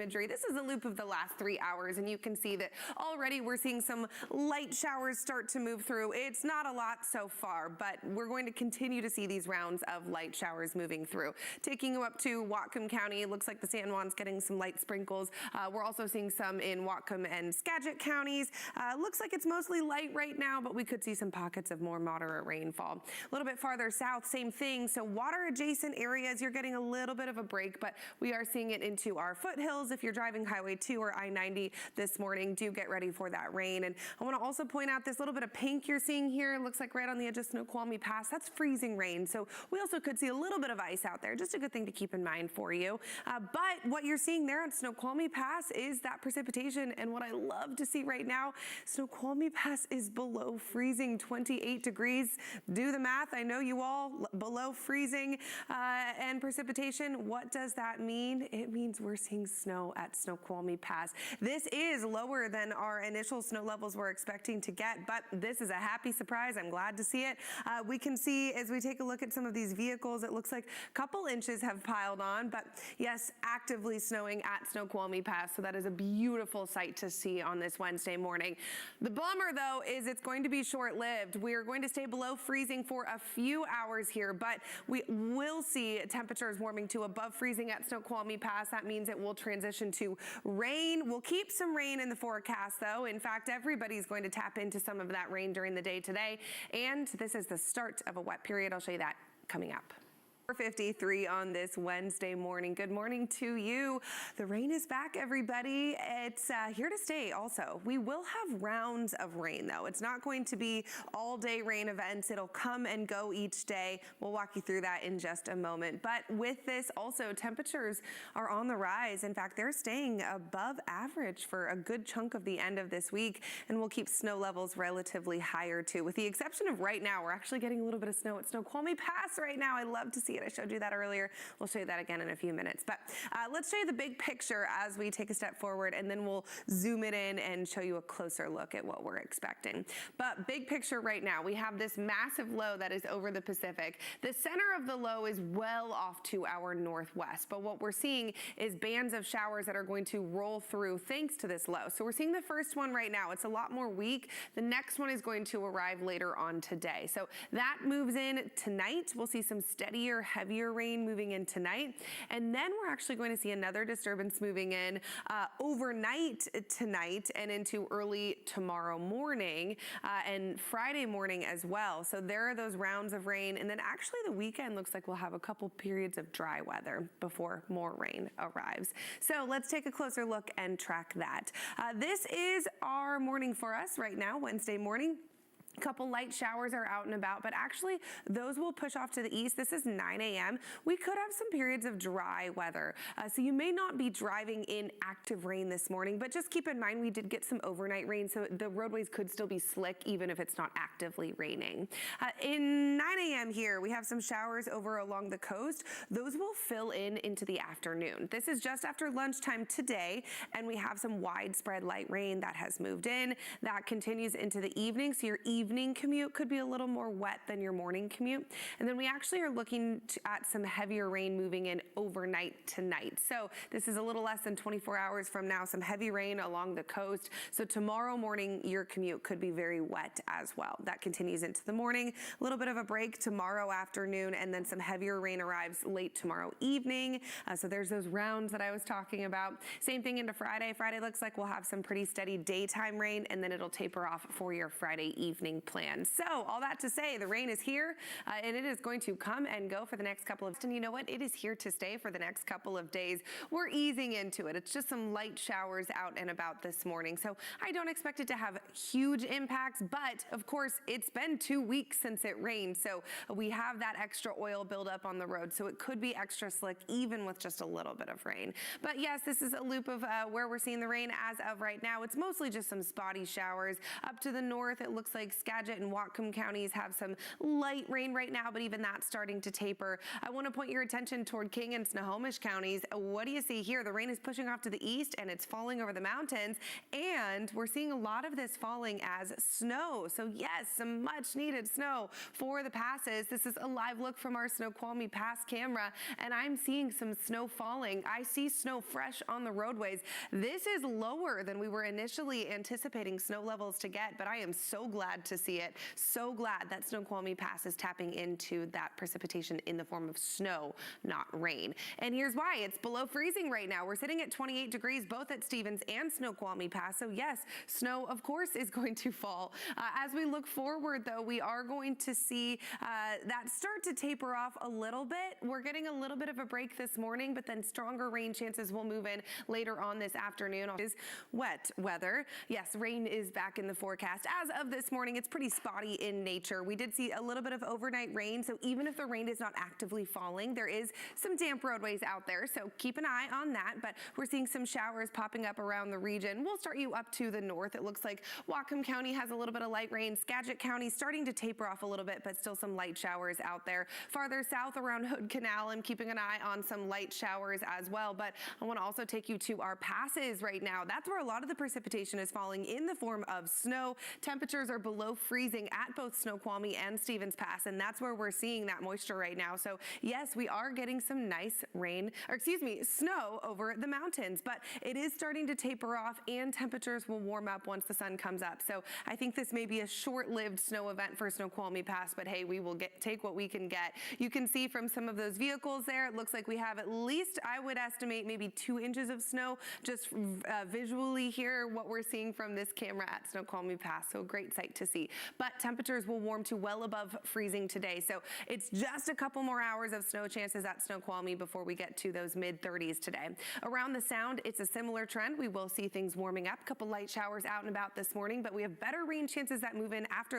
imagery. This is a loop of the last 3 hours, and you can see that already we're seeing some light showers start to move through. It's not a lot so far, but we're going to continue to see these rounds of light showers moving through. Taking you up to Whatcom County, it looks like the San Juan's getting some light sprinkles. We're also seeing some in Whatcom and Skagit counties. Looks like it's mostly light right now, but we could see some pockets of more moderate rainfall. A little bit farther south, same thing. So water adjacent areas, you're getting a little bit of a break, but we are seeing it into our foothills. If you're driving Highway 2 or I-90 this morning, do get ready for that rain. And I want to also point out this little bit of pink you're seeing here. It looks like right on the edge of Snoqualmie Pass. That's freezing rain. So we also could see a little bit of ice out there. Just a good thing to keep in mind for you. But what you're seeing there on Snoqualmie Pass is that precipitation. And what I love to see right now, Snoqualmie Pass is below freezing, 28 degrees. Do the math. I know you all below freezing and precipitation. What does that mean? It means we're seeing snow at Snoqualmie Pass. This is lower than our initial snow levels we're expecting to get, but this is a happy surprise. I'm glad to see it. We can see as we take a look at some of these vehicles, it looks like a couple inches have piled on, but yes, actively snowing at Snoqualmie Pass. So that is a beautiful sight to see on this Wednesday morning. The bummer though is it's going to be short-lived. We're going to stay below freezing for a few hours here, but we will see temperatures warming to above freezing at Snoqualmie Pass. That means it will transition to rain. We'll keep some rain in the forecast though. In fact, everybody's going to tap into some of that rain during the day today. And this is the start of a wet period. I'll show you that coming up. 4:53 on this Wednesday morning. Good morning to you. The rain is back, everybody. It's here to stay also. We will have rounds of rain though. It's not going to be all day rain events. It'll come and go each day. We'll walk you through that in just a moment. But with this also, temperatures are on the rise. In fact, they're staying above average for a good chunk of the end of this week, and we'll keep snow levels relatively higher too. With the exception of right now, we're actually getting a little bit of snow at Snoqualmie Pass right now. I love to see it. I showed you that earlier. We'll show you that again in a few minutes. But let's show you the big picture as we take a step forward, and then we'll zoom it in and show you a closer look at what we're expecting. But big picture right now, we have this massive low that is over the Pacific. The center of the low is well off to our northwest, but what we're seeing is bands of showers that are going to roll through thanks to this low. So we're seeing the first one right now. It's a lot more weak. The next one is going to arrive later on today. So that moves in tonight. We'll see some steadier, heavier rain moving in tonight. And then we're actually going to see another disturbance moving in overnight tonight and into early tomorrow morning and Friday morning as well. So there are those rounds of rain. And then actually the weekend looks like we'll have a couple periods of dry weather before more rain arrives. So let's take a closer look and track that. This is our morning for us right now, Wednesday morning. A couple light showers are out and about, but actually those will push off to the east. This is 9 a.m. We could have some periods of dry weather. So you may not be driving in active rain this morning, but just keep in mind we did get some overnight rain, so the roadways could still be slick even if it's not actively raining. In 9 a.m. here, we have some showers over along the coast. Those will fill in into the afternoon. This is just after lunchtime today, and we have some widespread light rain that has moved in. That continues into the evening, so your evening commute could be a little more wet than your morning commute. And then we actually are looking at some heavier rain moving in overnight tonight. So this is a little less than 24 hours from now, some heavy rain along the coast. So tomorrow morning, your commute could be very wet as well. That continues into the morning, a little bit of a break tomorrow afternoon, and then some heavier rain arrives late tomorrow evening. So there's those rounds that I was talking about. Same thing into Friday. Friday looks like we'll have some pretty steady daytime rain, and then it'll taper off for your Friday evening plan. So all that to say, the rain is here and it is going to come and go for the next couple of days. And you know what? It is here to stay for the next couple of days. We're easing into it. It's just some light showers out and about this morning. So I don't expect it to have huge impacts, but of course it's been 2 weeks since it rained. So we have that extra oil buildup on the road. So it could be extra slick even with just a little bit of rain. But yes, this is a loop of where we're seeing the rain as of right now. It's mostly just some spotty showers. Up to the north, it looks like Skagit and Whatcom counties have some light rain right now, but even that's starting to taper. I want to point your attention toward King and Snohomish counties. What do you see here? The rain is pushing off to the east and it's falling over the mountains, and we're seeing a lot of this falling as snow. So yes, some much needed snow for the passes. This is a live look from our Snoqualmie Pass camera, and I'm seeing some snow falling. I see snow fresh on the roadways. This is lower than we were initially anticipating snow levels to get, but I am so glad to see it. So glad that Snoqualmie Pass is tapping into that precipitation in the form of snow, not rain. And here's why. It's below freezing right now. We're sitting at 28 degrees both at Stevens and Snoqualmie Pass. So yes, snow of course is going to fall. As we look forward though, we are going to see that start to taper off a little bit. We're getting a little bit of a break this morning, but then stronger rain chances will move in later on this afternoon. Is wet weather. Yes, rain is back in the forecast. As of this morning, it's pretty spotty in nature. We did see a little bit of overnight rain, so even if the rain is not actively falling, there is some damp roadways out there, so keep an eye on that. But we're seeing some showers popping up around the region. We'll start you up to the north. It looks like Whatcom County has a little bit of light rain. Skagit County starting to taper off a little bit, but still some light showers out there. Farther south around Hood Canal, I'm keeping an eye on some light showers as well. But I want to also take you to our passes right now. That's where a lot of the precipitation is falling in the form of snow. Temperatures are below freezing at both Snoqualmie and Stevens Pass, and that's where we're seeing that moisture right now. So yes, we are getting some nice rain, or excuse me, snow over the mountains, but it is starting to taper off and temperatures will warm up once the sun comes up. So I think this may be a short-lived snow event for Snoqualmie Pass, but hey, we will take what we can get. You can see from some of those vehicles there, it looks like we have at least, I would estimate, maybe 2 inches of snow just visually here, what we're seeing from this camera at Snoqualmie Pass. So a great sight to see. But temperatures will warm to well above freezing today. So it's just a couple more hours of snow chances at Snoqualmie before we get to those mid-30s today. Around the Sound, it's a similar trend. We will see things warming up. A couple light showers out and about this morning, but we have better rain chances that move in after